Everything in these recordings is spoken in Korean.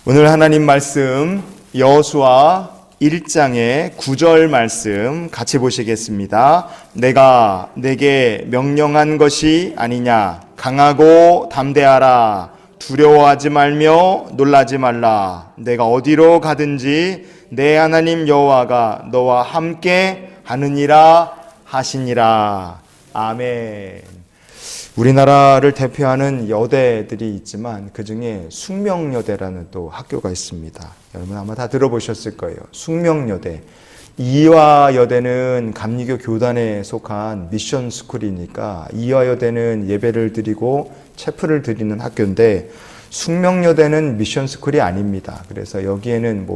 오늘 하나님 말씀 여호수아 1장의 9절 말씀 같이 보시겠습니다. 내가 내게 명령한 것이 아니냐. 강하고 담대하라. 두려워하지 말며 놀라지 말라. 내가 어디로 가든지 내 하나님 여호와가 너와 함께 하느니라 하시니라. 아멘. 우리나라를 대표하는 여대들이 있지만 그 중에 숙명여대라는 또 학교가 있습니다. 여러분 아마 다 들어보셨을 거예요. 숙명여대. 이화여대는 감리교 교단에 속한 미션 스쿨이니까 이화여대는 예배를 드리고 체프를 드리는 학교인데 숙명여대는 미션 스쿨이 아닙니다. 그래서 여기에는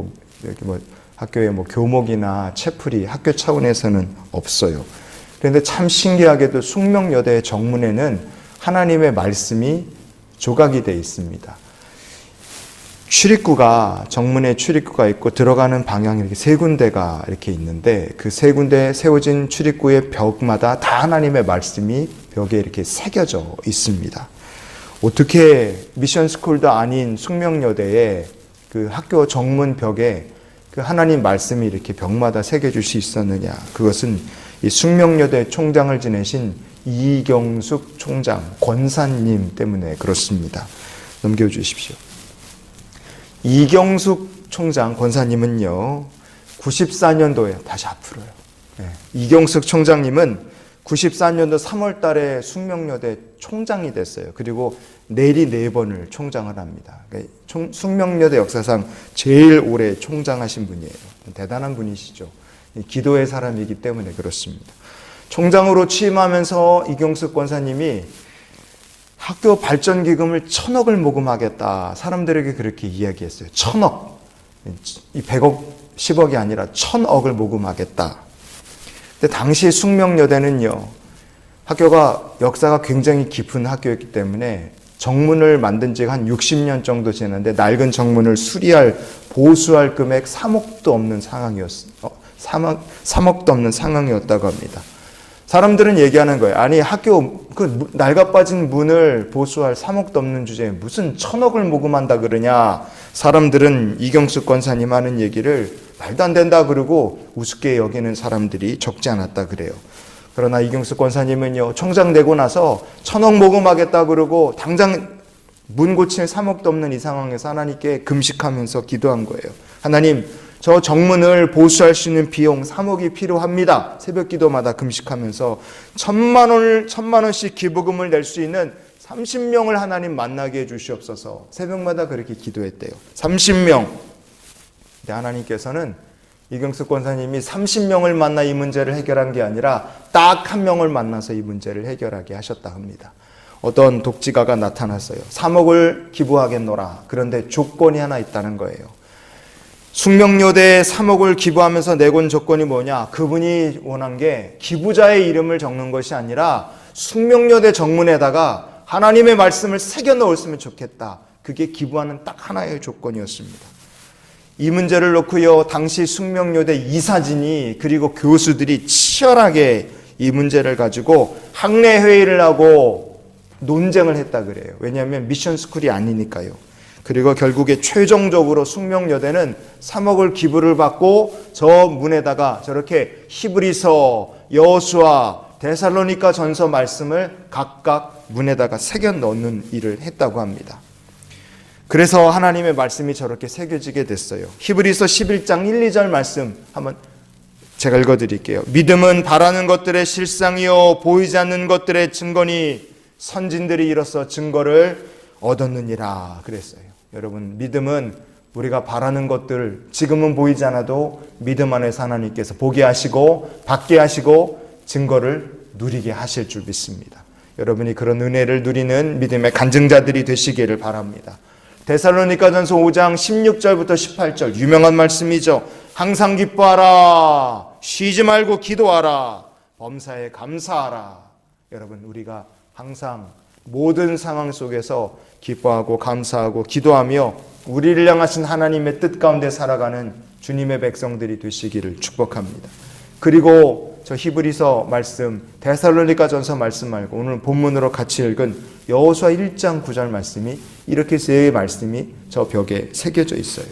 학교에 교목이나 체플이 학교 차원에서는 없어요. 그런데 참 신기하게도 숙명여대의 정문에는 하나님의 말씀이 조각이 되어 있습니다. 출입구가, 정문에 출입구가 있고 들어가는 방향이 이렇게 세 군데가 이렇게 있는데 그 세 군데에 세워진 출입구의 벽마다 다 하나님의 말씀이 벽에 이렇게 새겨져 있습니다. 어떻게 미션스쿨도 아닌 숙명여대의 그 학교 정문 벽에 그 하나님 말씀이 이렇게 벽마다 새겨질 수 있었느냐. 그것은 이 숙명여대 총장을 지내신 이경숙 총장, 권사님 때문에 그렇습니다. 넘겨주십시오. 이경숙 총장, 권사님은요, 94년도에, 다시 앞으로요. 이경숙 총장님은 94년도 3월 달에 숙명여대 총장이 됐어요. 그리고 내리 4번을 총장을 합니다. 숙명여대 역사상 제일 오래 총장하신 분이에요. 대단한 분이시죠. 기도의 사람이기 때문에 그렇습니다. 총장으로 취임하면서 이경숙 권사님이 학교 발전기금을 1,000억을 모금하겠다. 사람들에게 그렇게 이야기했어요. 1,000억. 이 100억, 10억이 아니라 1,000억을 모금하겠다. 근데 당시 숙명여대는요, 학교가 역사가 굉장히 깊은 학교였기 때문에 정문을 만든 지가 한 60년 정도 지났는데 낡은 정문을 수리할, 보수할 금액 3억도 없는 상황이었어요. 3억도 없는 상황이었다고 합니다. 사람들은 얘기하는 거예요. 아니, 학교 그 낡아빠진 문을 보수할 3억도 없는 주제에 무슨 1,000억을 모금한다 그러냐. 사람들은 이경숙 권사님 하는 얘기를 말도 안 된다 그러고 우습게 여기는 사람들이 적지 않았다 그래요. 그러나 이경숙 권사님은요, 총장 되고 나서 1,000억 모금하겠다 그러고 당장 문 고칠 3억도 없는 이 상황에서 하나님께 금식하면서 기도한 거예요. 하나님, 저 정문을 보수할 수 있는 비용 3억이 필요합니다. 새벽 기도마다 금식하면서 1,000만 원씩 기부금을 낼 수 있는 30명을 하나님 만나게 해주시옵소서. 새벽마다 그렇게 기도했대요. 30명. 근데 하나님께서는 이경숙 권사님이 30명을 만나 이 문제를 해결한 게 아니라 딱 1명을 만나서 이 문제를 해결하게 하셨다 합니다. 어떤 독지가가 나타났어요. 3억을 기부하겠노라. 그런데 조건이 하나 있다는 거예요. 숙명여대에 3억을 기부하면서 내건 조건이 뭐냐? 그분이 원한 게 기부자의 이름을 적는 것이 아니라 숙명여대 정문에다가 하나님의 말씀을 새겨 넣었으면 좋겠다. 그게 기부하는 딱 하나의 조건이었습니다. 이 문제를 놓고요, 당시 숙명여대 이사진이 그리고 교수들이 치열하게 이 문제를 가지고 학내 회의를 하고 논쟁을 했다 그래요. 왜냐하면 미션 스쿨이 아니니까요. 그리고 결국에 최종적으로 숙명여대는 3억을 기부를 받고 저 문에다가 저렇게 히브리서, 여호수아, 데살로니가 전서 말씀을 각각 문에다가 새겨 넣는 일을 했다고 합니다. 그래서 하나님의 말씀이 저렇게 새겨지게 됐어요. 히브리서 11장 1, 2절 말씀 한번 제가 읽어드릴게요. 믿음은 바라는 것들의 실상이요 보이지 않는 것들의 증거니 선진들이 이로써 증거를 얻었느니라 그랬어요. 여러분, 믿음은 우리가 바라는 것들 지금은 보이지 않아도 믿음 안에서 하나님께서 보게 하시고 받게 하시고 증거를 누리게 하실 줄 믿습니다. 여러분이 그런 은혜를 누리는 믿음의 간증자들이 되시기를 바랍니다. 데살로니가전서 5장 16절부터 18절 유명한 말씀이죠. 항상 기뻐하라. 쉬지 말고 기도하라. 범사에 감사하라. 여러분, 우리가 항상 모든 상황 속에서 기뻐하고 감사하고 기도하며 우리를 향하신 하나님의 뜻 가운데 살아가는 주님의 백성들이 되시기를 축복합니다. 그리고 저 히브리서 말씀, 데살로니가전서 말씀 말고 오늘 본문으로 같이 읽은 여호수아 1장 9절 말씀이 이렇게 세 말씀이 저 벽에 새겨져 있어요.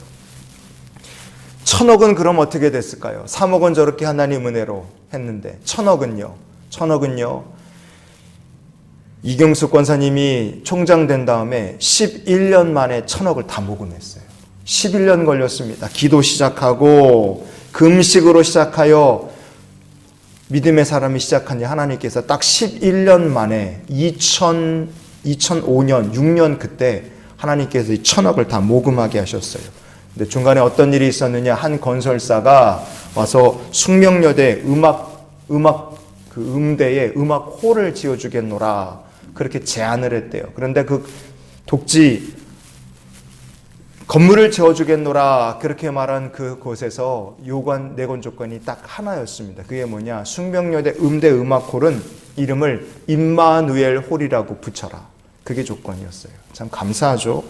1000억은 그럼 어떻게 됐을까요? 3억은 저렇게 하나님 은혜로 했는데 1000억은요. 이경숙 권사님이 총장 된 다음에 11년 만에 1000억을 다 모금했어요. 11년 걸렸습니다. 기도 시작하고 금식으로 시작하여 믿음의 사람이 시작한 지 하나님께서 딱 11년 만에 2005년, 6년 그때 하나님께서 이 1000억을 다 모금하게 하셨어요. 근데 중간에 어떤 일이 있었느냐? 한 건설사가 와서 숙명여대 음대에 음악홀을 지어주겠노라 그렇게 제안을 했대요. 그런데 그 독지 건물을 지어주겠노라 그렇게 말한 그곳에서 내건 조건이 딱 하나였습니다. 그게 뭐냐? 숙명여대 음대 음악홀은 이름을 임마누엘 홀이라고 붙여라. 그게 조건이었어요. 참 감사하죠.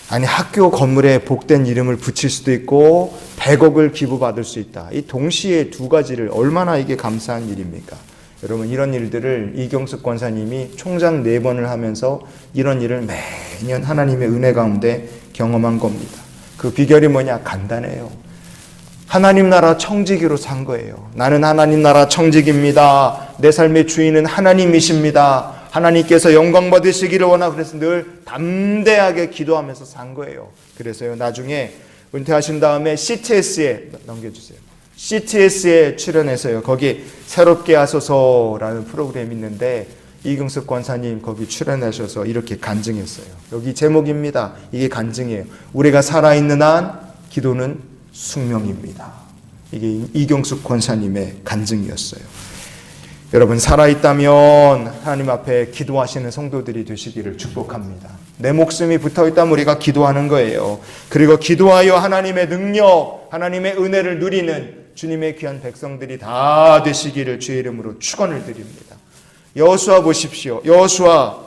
아니 학교 건물에 복된 이름을 붙일 수도 있고 100억을 기부받을 수 있다. 이 동시에 두 가지를 얼마나 이게 감사한 일입니까? 여러분 이런 일들을 이경숙 권사님이 총장 4번을 하면서 이런 일을 매년 하나님의 은혜 가운데 경험한 겁니다. 그 비결이 뭐냐? 간단해요. 하나님 나라 청지기로 산 거예요. 나는 하나님 나라 청지기입니다. 내 삶의 주인은 하나님이십니다. 하나님께서 영광 받으시기를 원하고 그래서 늘 담대하게 기도하면서 산 거예요. 그래서요 나중에 은퇴하신 다음에 CTS에 넘겨주세요. CTS에 출연해서요. 거기 새롭게 하소서라는 프로그램이 있는데 이경숙 권사님 거기 출연하셔서 이렇게 간증했어요. 여기 제목입니다. 이게 간증이에요. 우리가 살아있는 한 기도는 숙명입니다. 이게 이경숙 권사님의 간증이었어요. 여러분 살아있다면 하나님 앞에 기도하시는 성도들이 되시기를 축복합니다. 내 목숨이 붙어있다면 우리가 기도하는 거예요. 그리고 기도하여 하나님의 능력, 하나님의 은혜를 누리는 주님의 귀한 백성들이 다 되시기를 주의 이름으로 축원을 드립니다. 여호수아 보십시오. 여호수아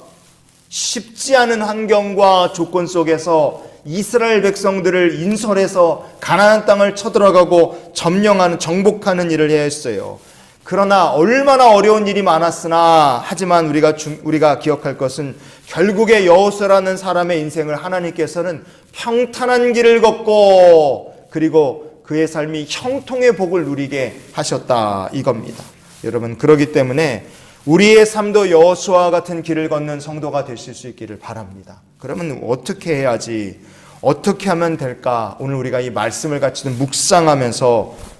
쉽지 않은 환경과 조건 속에서 이스라엘 백성들을 인솔해서 가나안 땅을 쳐들어가고 점령하는 정복하는 일을 해야 했어요. 그러나 얼마나 어려운 일이 많았으나 하지만 우리가 기억할 것은 결국에 여호수아라는 사람의 인생을 하나님께서는 평탄한 길을 걷고 그리고 그의 삶이 형통의 복을 누리게 하셨다 이겁니다. 여러분 그러기 때문에 우리의 삶도 여호수아와 같은 길을 걷는 성도가 되실 수 있기를 바랍니다. 그러면 어떻게 해야지? 어떻게 하면 될까? 오늘 우리가 이 말씀을 같이 묵상하면서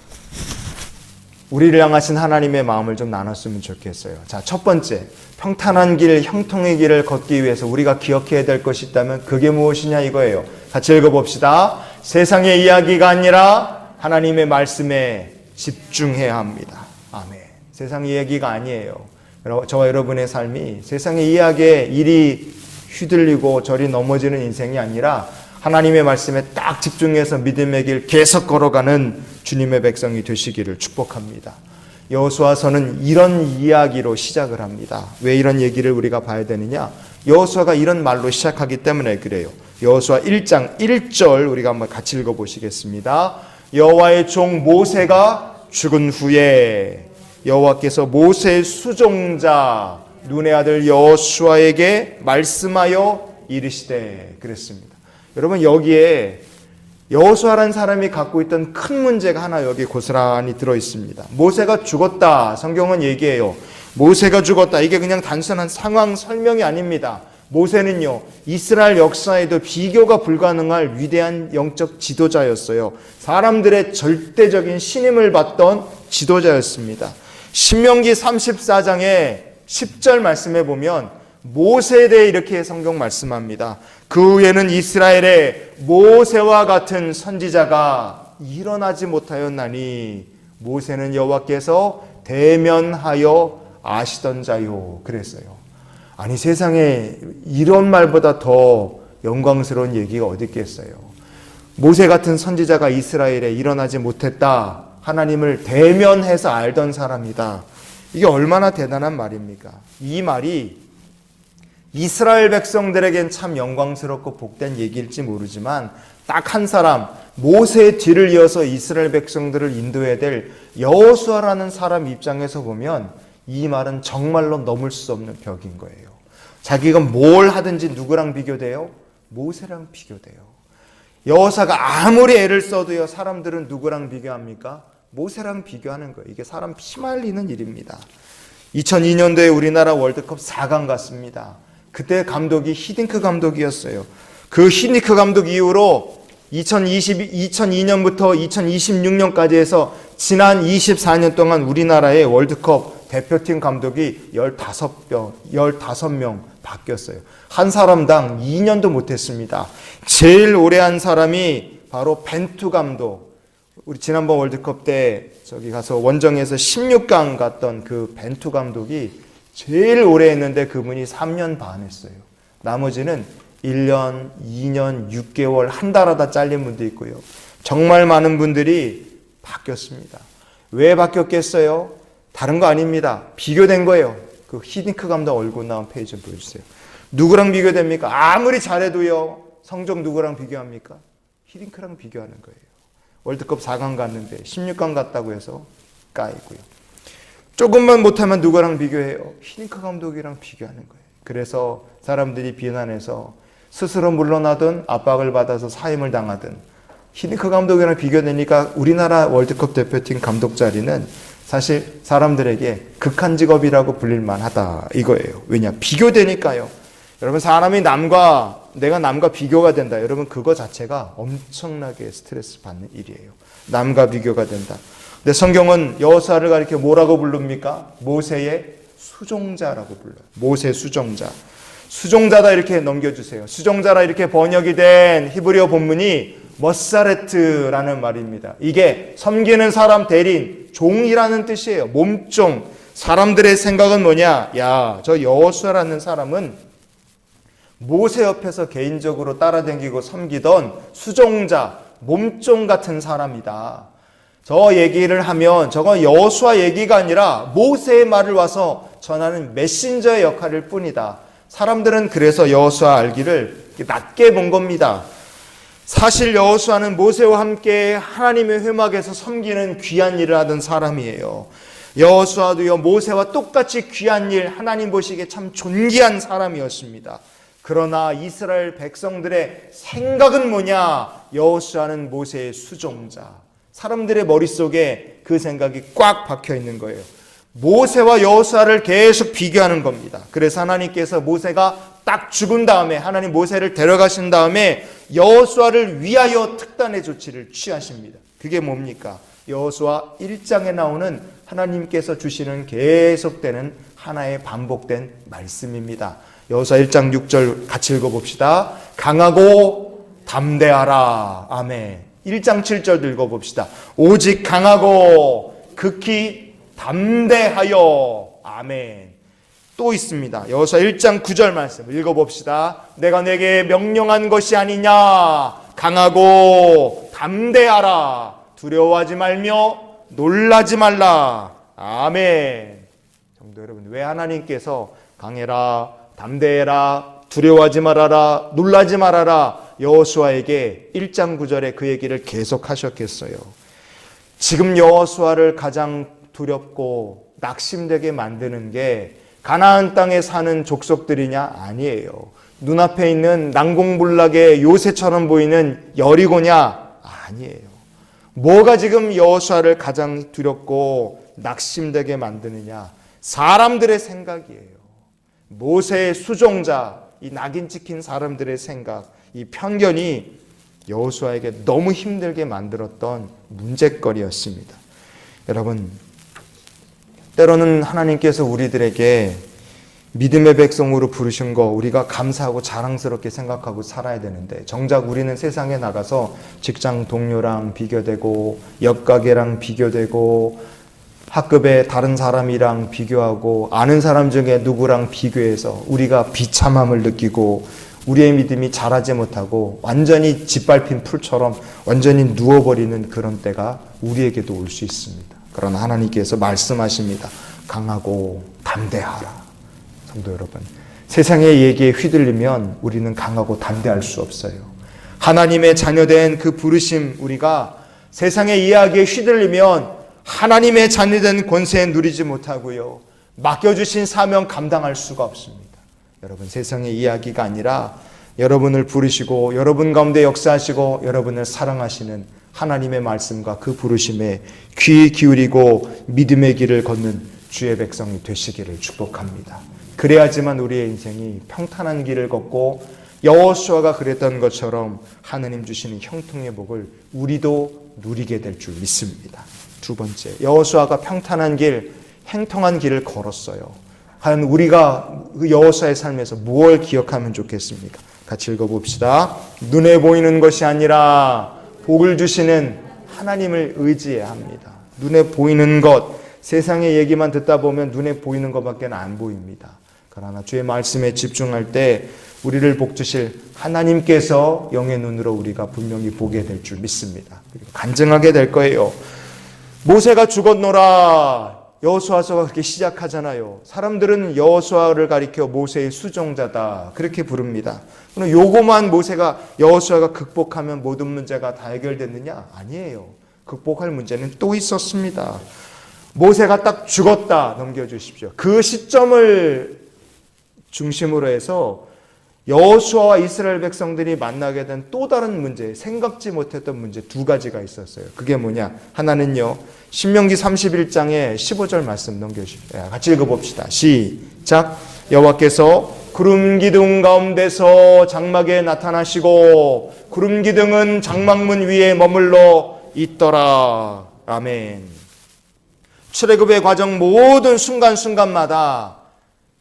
우리를 향하신 하나님의 마음을 좀 나눴으면 좋겠어요. 자, 첫 번째, 평탄한 길, 형통의 길을 걷기 위해서 우리가 기억해야 될 것이 있다면 그게 무엇이냐 이거예요. 같이 읽어봅시다. 세상의 이야기가 아니라 하나님의 말씀에 집중해야 합니다. 아멘. 세상의 이야기가 아니에요. 저와 여러분의 삶이 세상의 이야기에 이리 휘둘리고 저리 넘어지는 인생이 아니라 하나님의 말씀에 딱 집중해서 믿음의 길 계속 걸어가는 주님의 백성이 되시기를 축복합니다. 여호수아서는 이런 이야기로 시작을 합니다. 왜 이런 얘기를 우리가 봐야 되느냐? 여호수아가 이런 말로 시작하기 때문에 그래요. 여호수아 1장 1절 우리가 한번 같이 읽어보시겠습니다. 여호와의 종 모세가 죽은 후에 여호와께서 모세의 수종자 눈의 아들 여호수아에게 말씀하여 이르시되 그랬습니다. 여러분 여기에 여호수아라는 사람이 갖고 있던 큰 문제가 하나 여기 고스란히 들어있습니다. 모세가 죽었다. 성경은 얘기해요. 모세가 죽었다. 이게 그냥 단순한 상황 설명이 아닙니다. 모세는요 이스라엘 역사에도 비교가 불가능할 위대한 영적 지도자였어요. 사람들의 절대적인 신임을 받던 지도자였습니다. 신명기 34장의 10절 말씀에 보면 모세에 대해 이렇게 성경 말씀합니다. 그 후에는 이스라엘에 모세와 같은 선지자가 일어나지 못하였나니 모세는 여호와께서 대면하여 아시던 자요 그랬어요. 아니 세상에 이런 말보다 더 영광스러운 얘기가 어디 있겠어요. 모세 같은 선지자가 이스라엘에 일어나지 못했다. 하나님을 대면해서 알던 사람이다. 이게 얼마나 대단한 말입니까? 이 말이 이스라엘 백성들에겐 참 영광스럽고 복된 얘기일지 모르지만 딱 한 사람 모세의 뒤를 이어서 이스라엘 백성들을 인도해야 될 여호수아라는 사람 입장에서 보면 이 말은 정말로 넘을 수 없는 벽인 거예요. 자기가 뭘 하든지 누구랑 비교돼요? 모세랑 비교돼요. 여호사가 아무리 애를 써도요, 사람들은 누구랑 비교합니까? 모세랑 비교하는 거예요. 이게 사람 피말리는 일입니다. 2002년도에 우리나라 월드컵 4강 갔습니다. 그때 감독이 히딩크 감독이었어요. 그 히딩크 감독 이후로 2002년부터 2026년까지 해서 지난 24년 동안 우리나라의 월드컵 대표팀 감독이 15명 바뀌었어요. 한 사람당 2년도 못했습니다. 제일 오래 한 사람이 바로 벤투 감독. 우리 지난번 월드컵 때 저기 가서 원정에서 16강 갔던 그 벤투 감독이 제일 오래 했는데 그분이 3년 반 했어요. 나머지는 1년, 2년, 6개월, 한 달 하다 잘린 분도 있고요. 정말 많은 분들이 바뀌었습니다. 왜 바뀌었겠어요? 다른 거 아닙니다. 비교된 거예요. 그 히딩크 감독 얼굴 나온 페이지 좀 보여주세요. 누구랑 비교됩니까? 아무리 잘해도요. 성적 누구랑 비교합니까? 히딩크랑 비교하는 거예요. 월드컵 4강 갔는데 16강 갔다고 해서 까이고요. 조금만 못하면 누구랑 비교해요? 히딩크 감독이랑 비교하는 거예요. 그래서 사람들이 비난해서 스스로 물러나든 압박을 받아서 사임을 당하든 히딩크 감독이랑 비교되니까 우리나라 월드컵 대표팀 감독 자리는 사실 사람들에게 극한 직업이라고 불릴만 하다 이거예요. 왜냐? 비교되니까요. 여러분, 사람이 내가 남과 비교가 된다. 여러분, 그거 자체가 엄청나게 스트레스 받는 일이에요. 남과 비교가 된다. 근데 성경은 여호수아를 가리켜 뭐라고 부릅니까? 모세의 수종자라고 불러요. 모세 수종자. 수종자다 이렇게 넘겨주세요. 수종자라 이렇게 번역이 된 히브리어 본문이 머사레트라는 말입니다. 이게 섬기는 사람 대리인, 종이라는 뜻이에요. 몸종. 사람들의 생각은 뭐냐? 야, 저 여호수아라는 사람은 모세 옆에서 개인적으로 따라다니고 섬기던 수종자, 몸종 같은 사람이다. 저 얘기를 하면 저건 여호수아 얘기가 아니라 모세의 말을 와서 전하는 메신저의 역할일 뿐이다. 사람들은 그래서 여호수아 알기를 낮게 본 겁니다. 사실 여호수아는 모세와 함께 하나님의 회막에서 섬기는 귀한 일을 하던 사람이에요. 여호수아도요, 모세와 똑같이 귀한 일, 하나님 보시기에 참 존귀한 사람이었습니다. 그러나 이스라엘 백성들의 생각은 뭐냐? 여호수아는 모세의 수종자. 사람들의 머릿속에 그 생각이 꽉 박혀 있는 거예요. 모세와 여호수아를 계속 비교하는 겁니다. 그래서 하나님께서 모세가 딱 죽은 다음에 하나님 모세를 데려가신 다음에 여호수아를 위하여 특단의 조치를 취하십니다. 그게 뭡니까? 여호수아 1장에 나오는 하나님께서 주시는 계속되는 하나의 반복된 말씀입니다. 여호수아 1장 6절 같이 읽어봅시다. 강하고 담대하라. 아멘. 1장 7절 읽어봅시다. 오직 강하고 극히 담대하여. 아멘. 또 있습니다. 여호수아 1장 9절 말씀 읽어봅시다. 내가 내게 명령한 것이 아니냐. 강하고 담대하라. 두려워하지 말며 놀라지 말라. 아멘. 성도 여러분, 왜 하나님께서 강해라, 담대해라, 두려워하지 말아라, 놀라지 말아라 여호수아에게 1장 9절에 그 얘기를 계속 하셨겠어요? 지금 여호수아를 가장 두렵고 낙심되게 만드는 게 가나안 땅에 사는 족속들이냐? 아니에요. 눈앞에 있는 난공불락의 요새처럼 보이는 여리고냐? 아니에요. 뭐가 지금 여호수아를 가장 두렵고 낙심되게 만드느냐? 사람들의 생각이에요. 모세의 수종자, 이 낙인 찍힌 사람들의 생각, 이 편견이 여호수아에게 너무 힘들게 만들었던 문제거리였습니다. 여러분, 때로는 하나님께서 우리들에게 믿음의 백성으로 부르신 거 우리가 감사하고 자랑스럽게 생각하고 살아야 되는데, 정작 우리는 세상에 나가서 직장 동료랑 비교되고 옆가게랑 비교되고 학급의 다른 사람이랑 비교하고 아는 사람 중에 누구랑 비교해서 우리가 비참함을 느끼고 우리의 믿음이 자라지 못하고 완전히 짓밟힌 풀처럼 완전히 누워버리는 그런 때가 우리에게도 올 수 있습니다. 그러나 하나님께서 말씀하십니다. 강하고 담대하라. 성도 여러분, 세상의 얘기에 휘둘리면 우리는 강하고 담대할 수 없어요. 하나님의 자녀된 그 부르심, 우리가 세상의 이야기에 휘둘리면 하나님의 자녀된 권세에 누리지 못하고요, 맡겨주신 사명 감당할 수가 없습니다. 여러분, 세상의 이야기가 아니라 여러분을 부르시고 여러분 가운데 역사하시고 여러분을 사랑하시는 하나님의 말씀과 그 부르심에 귀 기울이고 믿음의 길을 걷는 주의 백성이 되시기를 축복합니다. 그래야지만 우리의 인생이 평탄한 길을 걷고 여호수아가 그랬던 것처럼 하나님 주시는 형통의 복을 우리도 누리게 될 줄 믿습니다. 두 번째, 여호수아가 평탄한 길, 행통한 길을 걸었어요. 과연 우리가 그 여호수아의 삶에서 무엇을 기억하면 좋겠습니까? 같이 읽어봅시다. 눈에 보이는 것이 아니라 복을 주시는 하나님을 의지해야 합니다. 눈에 보이는 것, 세상의 얘기만 듣다 보면 눈에 보이는 것밖에 안 보입니다. 그러나 주의 말씀에 집중할 때 우리를 복 주실 하나님께서 영의 눈으로 우리가 분명히 보게 될 줄 믿습니다. 그리고 간증하게 될 거예요. 모세가 죽었노라. 여호수아서가 그렇게 시작하잖아요. 사람들은 여호수아를 가리켜 모세의 수종자다 그렇게 부릅니다. 그럼 요거만 여호수아가 극복하면 모든 문제가 다 해결됐느냐? 아니에요. 극복할 문제는 또 있었습니다. 모세가 딱 죽었다 넘겨주십시오. 그 시점을 중심으로 해서 여호수아와 이스라엘 백성들이 만나게 된 또 다른 문제, 생각지 못했던 문제 두 가지가 있었어요. 그게 뭐냐? 하나는요, 신명기 31장에 15절 말씀 넘겨주십시오. 같이 읽어봅시다. 시작. 여호와께서 구름 기둥 가운데서 장막에 나타나시고 구름 기둥은 장막문 위에 머물러 있더라. 아멘. 출애굽의 과정 모든 순간순간마다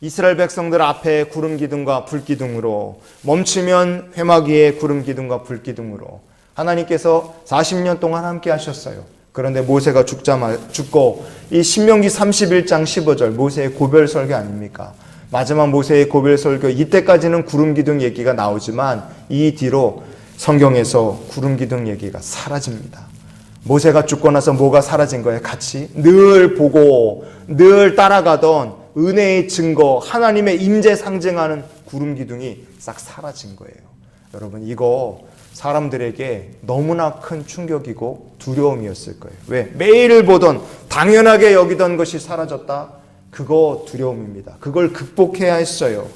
이스라엘 백성들 앞에 구름 기둥과 불 기둥으로, 멈추면 회막 위에 구름 기둥과 불 기둥으로 하나님께서 40년 동안 함께 하셨어요. 그런데 모세가 죽고 이 신명기 31장 15절 모세의 고별 설교 아닙니까? 마지막 모세의 고별 설교, 이때까지는 구름 기둥 얘기가 나오지만 이 뒤로 성경에서 구름 기둥 얘기가 사라집니다. 모세가 죽고 나서 뭐가 사라진 거예요? 같이 늘 보고 늘 따라가던 은혜의 증거, 하나님의 임재 상징하는 구름 기둥이 싹 사라진 거예요. 여러분, 이거 사람들에게 너무나 큰 충격이고 두려움이었을 거예요. 왜? 매일 보던, 당연하게 여기던 것이 사라졌다? 그거 두려움입니다. 그걸 극복해야 했어요.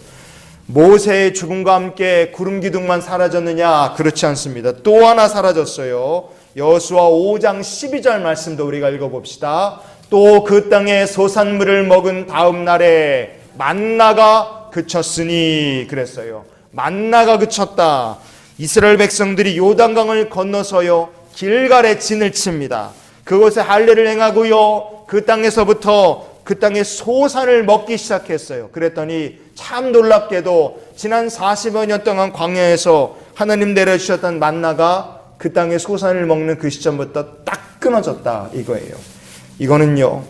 모세의 죽음과 함께 구름 기둥만 사라졌느냐? 그렇지 않습니다. 또 하나 사라졌어요. 여호수아 5장 12절 말씀도 우리가 읽어봅시다. 또 그 땅에 소산물을 먹은 다음 날에 만나가 그쳤으니 그랬어요. 만나가 그쳤다. 이스라엘 백성들이 요단강을 건너서요 길갈에 진을 칩니다. 그곳에 할례를 행하고요 그 땅에서부터 그 땅의 소산을 먹기 시작했어요. 그랬더니 참 놀랍게도 지난 40여 년 동안 광야에서 하나님 내려주셨던 만나가 그 땅의 소산을 먹는 그 시점부터 딱 끊어졌다 이거예요. 이거는요,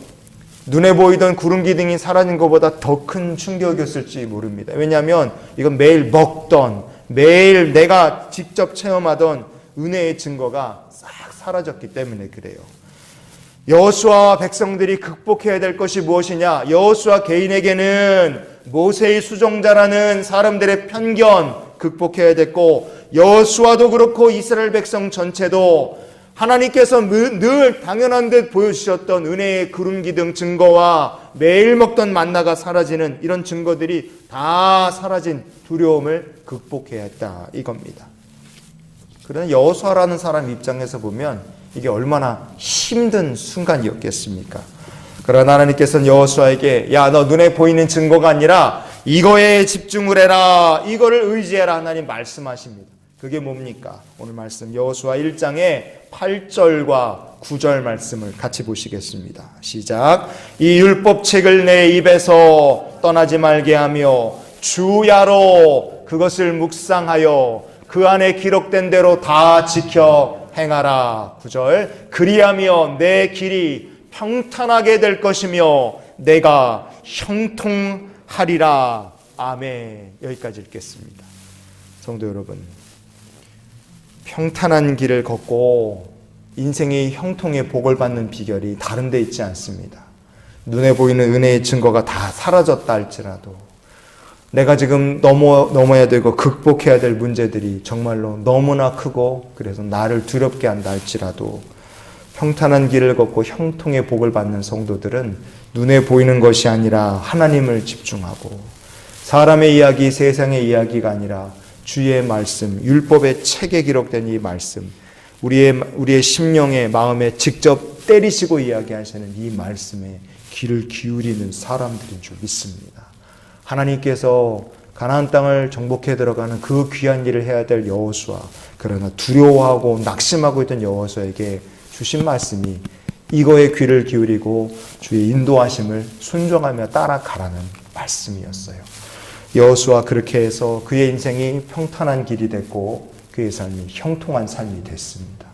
눈에 보이던 구름 기둥이 사라진 것보다 더 큰 충격이었을지 모릅니다. 왜냐하면 이건 매일 먹던, 매일 내가 직접 체험하던 은혜의 증거가 싹 사라졌기 때문에 그래요. 여호수아와 백성들이 극복해야 될 것이 무엇이냐? 여호수아 개인에게는 모세의 수종자라는 사람들의 편견 극복해야 됐고, 여호수아도 그렇고 이스라엘 백성 전체도 하나님께서 늘 당연한 듯 보여주셨던 은혜의 구름 기둥 증거와 매일 먹던 만나가 사라지는 이런 증거들이 다 사라진 두려움을 극복해야 했다 이겁니다. 그러나 여호수아라는 사람 입장에서 보면 이게 얼마나 힘든 순간이었겠습니까? 그러나 하나님께서는 여호수아에게 야, 너 눈에 보이는 증거가 아니라 이거에 집중을 해라, 이거를 의지해라 하나님 말씀하십니다. 그게 뭡니까? 오늘 말씀 여호수아 1장의 8절과 9절 말씀을 같이 보시겠습니다. 시작. 이 율법책을 내 입에서 떠나지 말게 하며 주야로 그것을 묵상하여 그 안에 기록된 대로 다 지켜 행하라. 9절. 그리하며 내 길이 평탄하게 될 것이며 내가 형통하리라. 아멘. 여기까지 읽겠습니다. 성도 여러분, 평탄한 길을 걷고 인생의 형통의 복을 받는 비결이 다른 데 있지 않습니다. 눈에 보이는 은혜의 증거가 다 사라졌다 할지라도 내가 지금 넘어야 되고 극복해야 될 문제들이 정말로 너무나 크고 그래서 나를 두렵게 한다 할지라도 평탄한 길을 걷고 형통의 복을 받는 성도들은 눈에 보이는 것이 아니라 하나님을 집중하고 사람의 이야기, 세상의 이야기가 아니라 주의 말씀, 율법의 책에 기록된 이 말씀, 우리의 심령에, 마음에 직접 때리시고 이야기하시는 이 말씀에 귀를 기울이는 사람들인 줄 믿습니다. 하나님께서 가나안 땅을 정복해 들어가는 그 귀한 일을 해야 될 여호수아, 그러나 두려워하고 낙심하고 있던 여호수아에게 주신 말씀이 이거에 귀를 기울이고 주의 인도하심을 순종하며 따라가라는 말씀이었어요. 여호수아 그렇게 해서 그의 인생이 평탄한 길이 됐고 그의 삶이 형통한 삶이 됐습니다.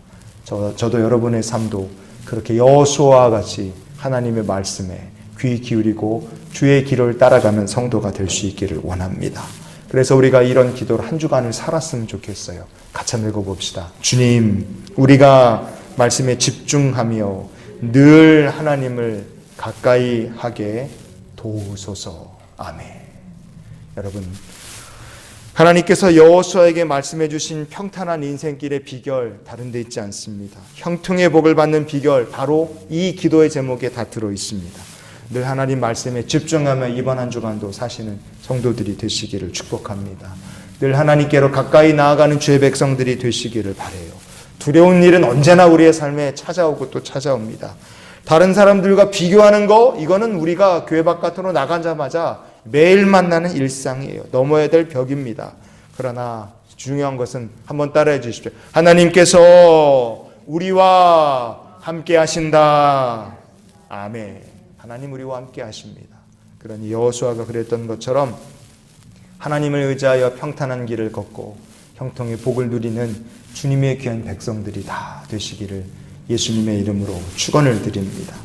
저도 여러분의 삶도 그렇게 여호수아와 같이 하나님의 말씀에 귀 기울이고 주의 길을 따라가는 성도가 될 수 있기를 원합니다. 그래서 우리가 이런 기도를 한 주간을 살았으면 좋겠어요. 같이 한번 읽어봅시다. 주님, 우리가 말씀에 집중하며 늘 하나님을 가까이 하게 도우소서. 아멘. 여러분, 하나님께서 여호수아에게 말씀해 주신 평탄한 인생길의 비결 다른 데 있지 않습니다. 형통의 복을 받는 비결 바로 이 기도의 제목에 다 들어 있습니다. 늘 하나님 말씀에 집중하며 이번 한 주간도 사시는 성도들이 되시기를 축복합니다. 늘 하나님께로 가까이 나아가는 주의 백성들이 되시기를 바라요. 두려운 일은 언제나 우리의 삶에 찾아오고 또 찾아옵니다. 다른 사람들과 비교하는 거, 이거는 우리가 교회 바깥으로 나가자마자 매일 만나는 일상이에요. 넘어야 될 벽입니다. 그러나 중요한 것은 한번 따라해 주십시오. 하나님께서 우리와 함께 하신다. 아멘. 하나님 우리와 함께 하십니다. 그러니 여호수아가 그랬던 것처럼 하나님을 의지하여 평탄한 길을 걷고 형통의 복을 누리는 주님의 귀한 백성들이 다 되시기를 예수님의 이름으로 축원을 드립니다.